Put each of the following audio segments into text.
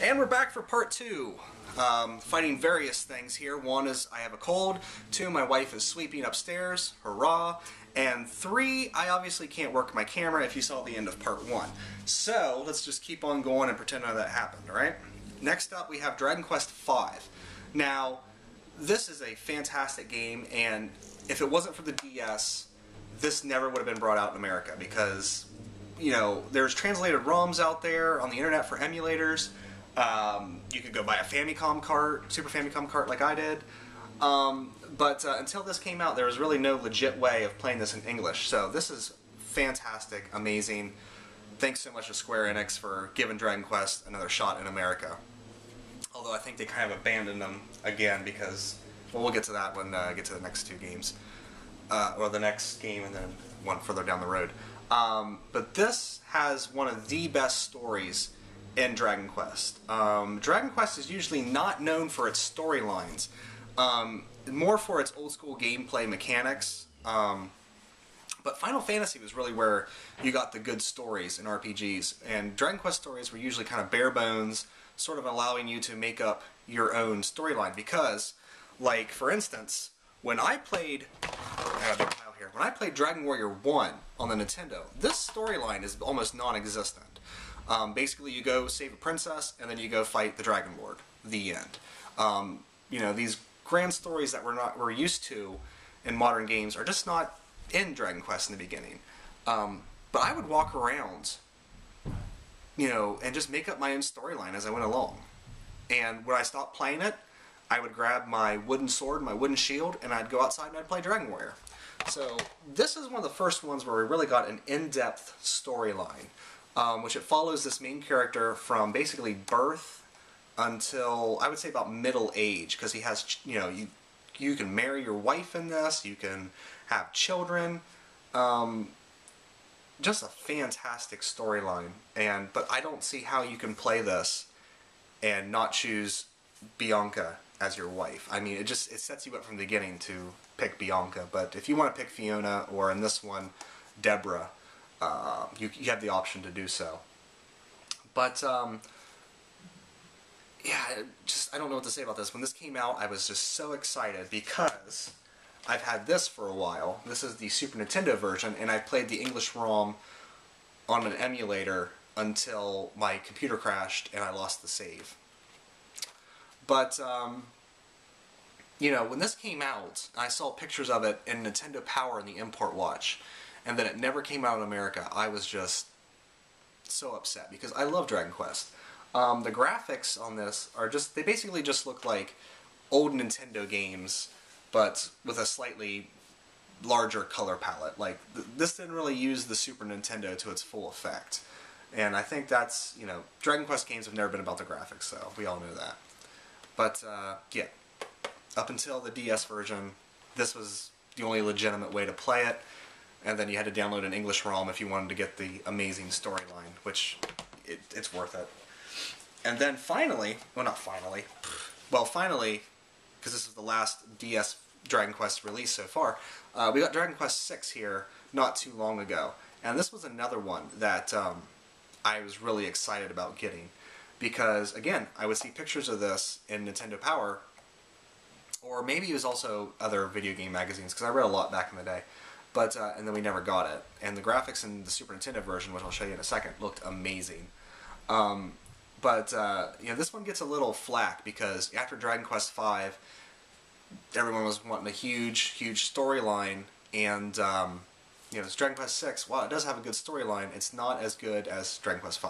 And we're back for part two. Fighting various things here. One is I have a cold. Two, my wife is sleeping upstairs. Hurrah. And three, I obviously can't work my camera if you saw the end of part one. So let's just keep on going and pretend none of that happened, alright? Next up we have Dragon Quest V. Now, this is a fantastic game, and if it wasn't for the DS, this never would have been brought out in America because, you know, there's translated ROMs out there on the internet for emulators. You could go buy a Famicom cart, Super Famicom cart like I did. But until this came out, there was really no legit way of playing this in English. So this is fantastic, amazing. Thanks so much to Square Enix for giving Dragon Quest another shot in America. Although I think they kind of abandoned them again because, well, we'll get to that when I get to the next two games. Or the next game and then one further down the road. But this has one of the best stories in Dragon Quest. Dragon Quest is usually not known for its storylines, more for its old school gameplay mechanics. But Final Fantasy was really where you got the good stories in RPGs, and Dragon Quest stories were usually kind of bare bones, sort of allowing you to make up your own storyline. Because, like, for instance, when I played, I got a big pile here. When I played Dragon Warrior 1 on the Nintendo, this storyline is almost non-existent. Basically, you go save a princess, and then you go fight the Dragon Lord. The end. You know, these grand stories that we're used to in modern games are just not in Dragon Quest in the beginning. But I would walk around, you know, and just make up my own storyline as I went along. And when I stopped playing it, I would grab my wooden sword, my wooden shield, and I'd go outside and I'd play Dragon Warrior. So this is one of the first ones where we really got an in-depth storyline. Which it follows this main character from basically birth until, I would say, about middle age, because he has, you know, you can marry your wife in this, you can have children, just a fantastic storyline. But I don't see how you can play this and not choose Bianca as your wife. I mean, it sets you up from the beginning to pick Bianca, but if you want to pick Fiona, or in this one, Deborah, you have the option to do so. But, yeah, I don't know what to say about this. When this came out, I was just so excited because I've had this for a while. This is the Super Nintendo version, and I played the English ROM on an emulator until my computer crashed and I lost the save. But, you know, when this came out, I saw pictures of it in Nintendo Power in the import watch, and then it never came out in America. I was just so upset because I love Dragon Quest. The graphics on this are just, they basically just look like old Nintendo games, but with a slightly larger color palette. Like, this didn't really use the Super Nintendo to its full effect. And I think that's, you know, Dragon Quest games have never been about the graphics, so we all know that. But, yeah, up until the DS version, this was the only legitimate way to play it. And then you had to download an English ROM if you wanted to get the amazing storyline, which it's worth it. And then finally, well, not finally, well, finally, because this is the last DS Dragon Quest release so far, we got Dragon Quest VI here not too long ago. And this was another one that I was really excited about getting. Because, again, I would see pictures of this in Nintendo Power, or maybe it was also other video game magazines, because I read a lot back in the day. But, and then we never got it. And the graphics in the Super Nintendo version, which I'll show you in a second, looked amazing. But, you know, this one gets a little flack because after Dragon Quest V, everyone was wanting a huge, huge storyline. And, you know, it's Dragon Quest VI, while it does have a good storyline, it's not as good as Dragon Quest V.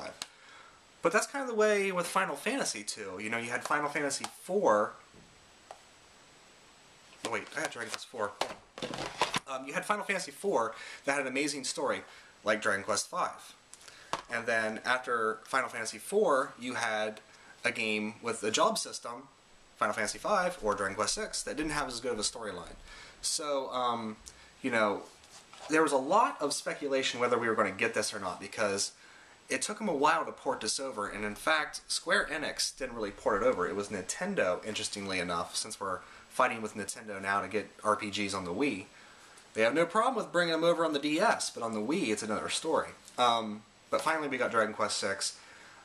But that's kind of the way with Final Fantasy, too. You know, you had Final Fantasy IV. Oh, wait, I had Dragon Quest IV. You had Final Fantasy IV that had an amazing story, like Dragon Quest V. And then after Final Fantasy IV, you had a game with a job system, Final Fantasy V or Dragon Quest VI, that didn't have as good of a storyline. So, you know, there was a lot of speculation whether we were going to get this or not, because it took them a while to port this over, and in fact, Square Enix didn't really port it over. It was Nintendo, interestingly enough, since we're fighting with Nintendo now to get RPGs on the Wii. They have no problem with bringing them over on the DS, but on the Wii, it's another story. But finally, we got Dragon Quest VI.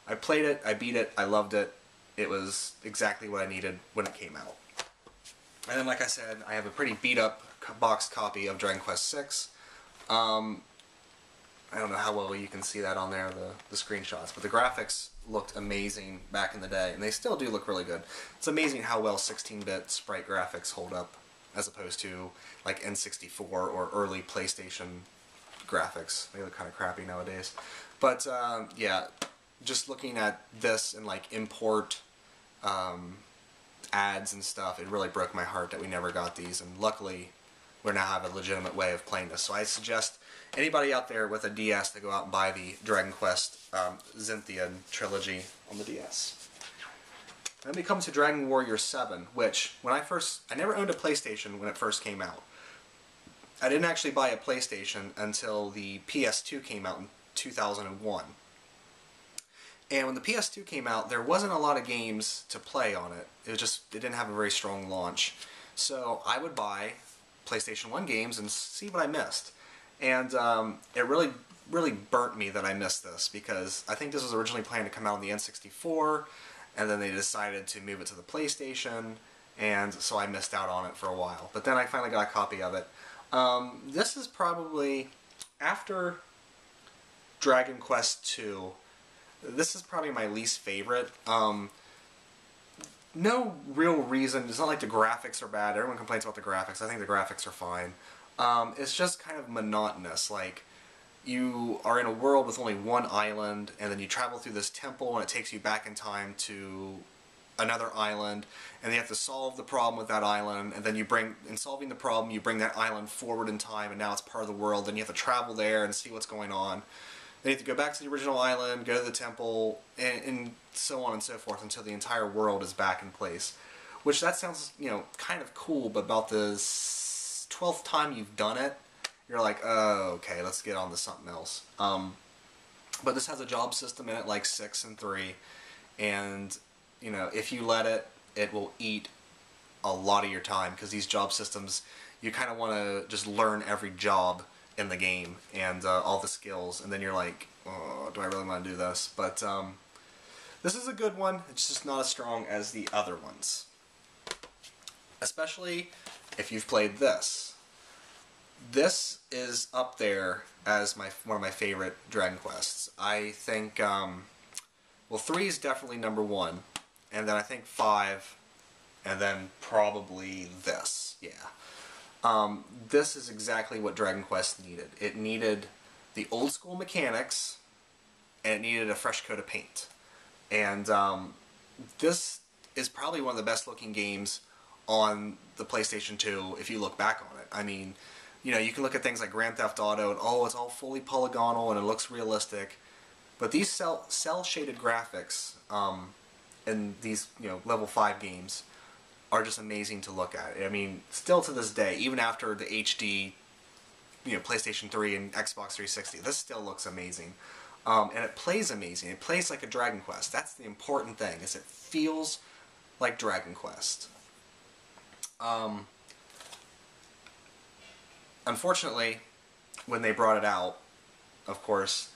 I played it, I beat it, I loved it. It was exactly what I needed when it came out. And then, like I said, I have a pretty beat-up boxed copy of Dragon Quest VI. I don't know how well you can see that on there, the screenshots, but the graphics looked amazing back in the day, and they still do look really good. It's amazing how well 16-bit sprite graphics hold up, as opposed to like N64 or early PlayStation graphics. They look kind of crappy nowadays. But yeah, just looking at this and like import ads and stuff, it really broke my heart that we never got these, and luckily we now have a legitimate way of playing this. So I suggest anybody out there with a DS to go out and buy the Dragon Quest Zenthia trilogy on the DS. Then we come to Dragon Warrior 7, which I never owned a PlayStation when it first came out. I didn't actually buy a PlayStation until the PS2 came out in 2001. And when the PS2 came out, there wasn't a lot of games to play on it. It didn't have a very strong launch. So I would buy PlayStation 1 games and see what I missed. And it really burnt me that I missed this, because I think this was originally planned to come out on the N64, and then they decided to move it to the PlayStation, and so I missed out on it for a while. But then I finally got a copy of it. This is probably, after Dragon Quest II, this is probably my least favorite. No real reason. It's not like the graphics are bad. Everyone complains about the graphics. I think the graphics are fine. It's just kind of monotonous. Like, you are in a world with only one island, and then you travel through this temple, and it takes you back in time to another island, and you have to solve the problem with that island, and then in solving the problem, you bring that island forward in time, and now it's part of the world, and you have to travel there and see what's going on. Then you have to go back to the original island, go to the temple, and so on and so forth until the entire world is back in place. Which, that sounds, kind of cool, but about the 12th time you've done it, you're like, oh, okay, let's get on to something else. But this has a job system in it like 6 and 3, and, if you let it, it will eat a lot of your time, because these job systems, you kind of want to just learn every job in the game and all the skills, and then you're like, oh, do I really want to do this? But this is a good one. It's just not as strong as the other ones, especially if you've played this. This is up there as one of my favorite Dragon Quests. I think, well, 3 is definitely number 1, and then I think 5, and then probably this, yeah. This is exactly what Dragon Quest needed. It needed the old school mechanics, and it needed a fresh coat of paint. And this is probably one of the best looking games on the PlayStation 2 if you look back on it. I mean, you can look at things like Grand Theft Auto, and oh, it's all fully polygonal and it looks realistic. But these cel-shaded graphics in these level 5 games are just amazing to look at. I mean, still to this day, even after the HD, PlayStation 3 and Xbox 360, this still looks amazing. And it plays amazing. It plays like a Dragon Quest. That's the important thing, is it feels like Dragon Quest. Unfortunately, when they brought it out, of course,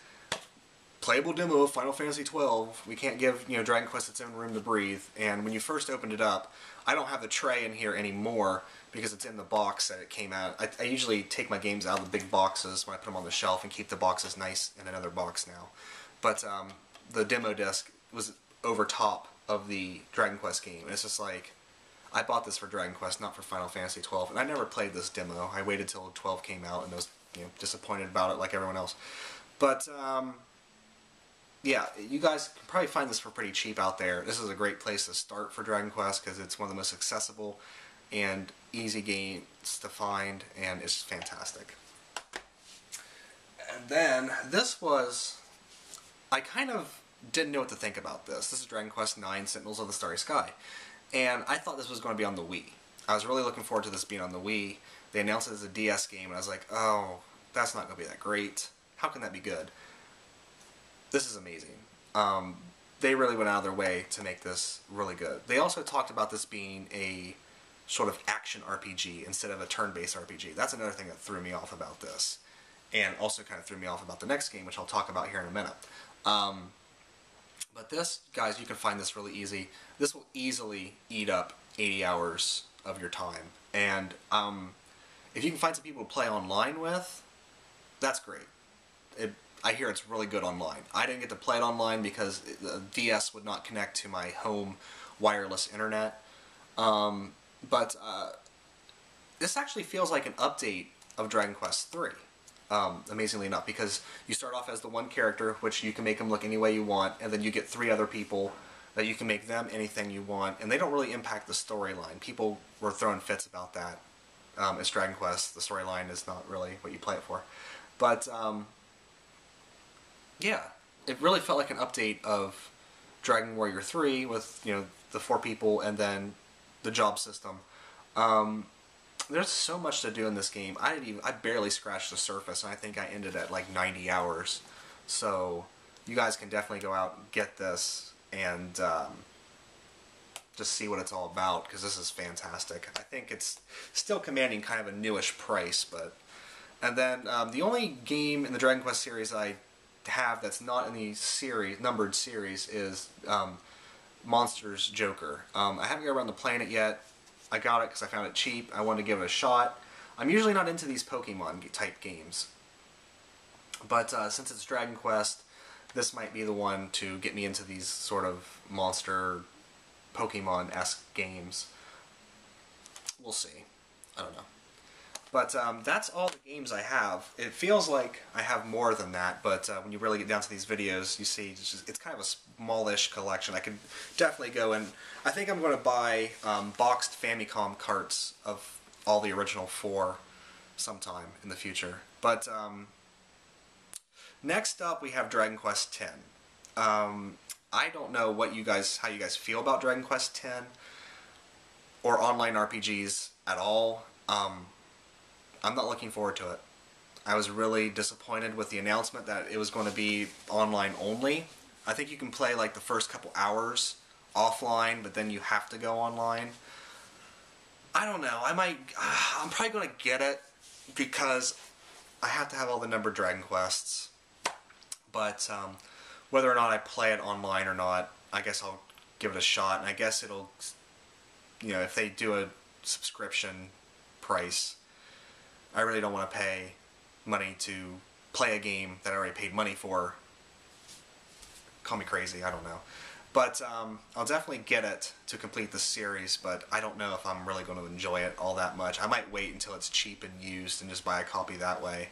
playable demo of Final Fantasy XII, we can't give Dragon Quest its own room to breathe. And when you first opened it up, I don't have the tray in here anymore because it's in the box that it came out. I usually take my games out of the big boxes when I put them on the shelf and keep the boxes nice in another box now. But the demo disc was over top of the Dragon Quest game, and it's just like, I bought this for Dragon Quest, not for Final Fantasy XII, and I never played this demo. I waited till 12 came out and was disappointed about it like everyone else. But yeah, you guys can probably find this for pretty cheap out there. This is a great place to start for Dragon Quest because it's one of the most accessible and easy games to find, and it's fantastic. And then this was, I kind of didn't know what to think about this. This is Dragon Quest IX, Sentinels of the Starry Sky. And I thought this was going to be on the Wii. I was really looking forward to this being on the Wii. They announced it as a DS game, and I was like, oh, that's not going to be that great. How can that be good? This is amazing. They really went out of their way to make this really good. They also talked about this being a sort of action RPG instead of a turn-based RPG. That's another thing that threw me off about this. And also kind of threw me off about the next game, which I'll talk about here in a minute. But this, guys, you can find this really easy. This will easily eat up 80 hours of your time. And if you can find some people to play online with, that's great. I hear it's really good online. I didn't get to play it online because the DS would not connect to my home wireless internet. But this actually feels like an update of Dragon Quest III. Amazingly enough, because you start off as the one character, which you can make them look any way you want, and then you get 3 other people that you can make them anything you want, and they don't really impact the storyline. People were throwing fits about that. It's Dragon Quest. The storyline is not really what you play it for. But, yeah, it really felt like an update of Dragon Warrior 3 with, you know, the 4 people and then the job system. There's so much to do in this game. I barely scratched the surface, and I think I ended at like 90 hours. So you guys can definitely go out and get this and just see what it's all about, because this is fantastic. I think it's still commanding kind of a newish price, but... And then the only game in the Dragon Quest series I have that's not in the numbered series is Monsters Joker. I haven't got around to playing it yet. I got it because I found it cheap. I wanted to give it a shot. I'm usually not into these Pokemon type games, but since it's Dragon Quest, this might be the one to get me into these sort of monster Pokemon-esque games. We'll see. I don't know. But that's all the games I have. It feels like I have more than that, but when you really get down to these videos, you see it's kind of a smallish collection. I could definitely go and I think I'm going to buy boxed Famicom carts of all the original 4 sometime in the future. But next up, we have Dragon Quest X. I don't know how you guys feel about Dragon Quest X or online RPGs at all. I'm not looking forward to it. I was really disappointed with the announcement that it was going to be online only. I think you can play like the first couple hours offline, but then you have to go online. I don't know. I'm probably going to get it because I have to have all the numbered Dragon Quests. But whether or not I play it online or not, I guess I'll give it a shot. And I guess it'll, you know, if they do a subscription price, I really don't want to pay money to play a game that I already paid money for. Call me crazy, I don't know. But I'll definitely get it to complete the series, but I don't know if I'm really going to enjoy it all that much. I might wait until it's cheap and used and just buy a copy that way.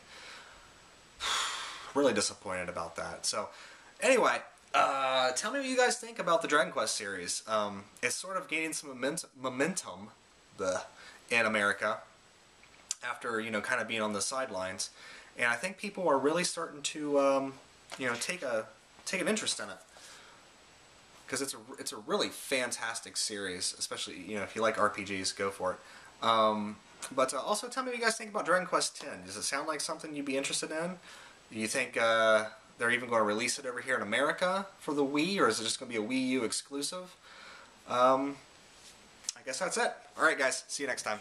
Really disappointed about that. So, anyway, tell me what you guys think about the Dragon Quest series. It's sort of gaining some momentum in America after, you know, kind of being on the sidelines, and I think people are really starting to, you know, take an interest in it, because it's a really fantastic series, especially, you know, if you like RPGs, go for it. But also tell me what you guys think about Dragon Quest X. Does it sound like something you'd be interested in? Do you think they're even going to release it over here in America for the Wii, or is it just going to be a Wii U exclusive? I guess that's it. Alright guys, see you next time.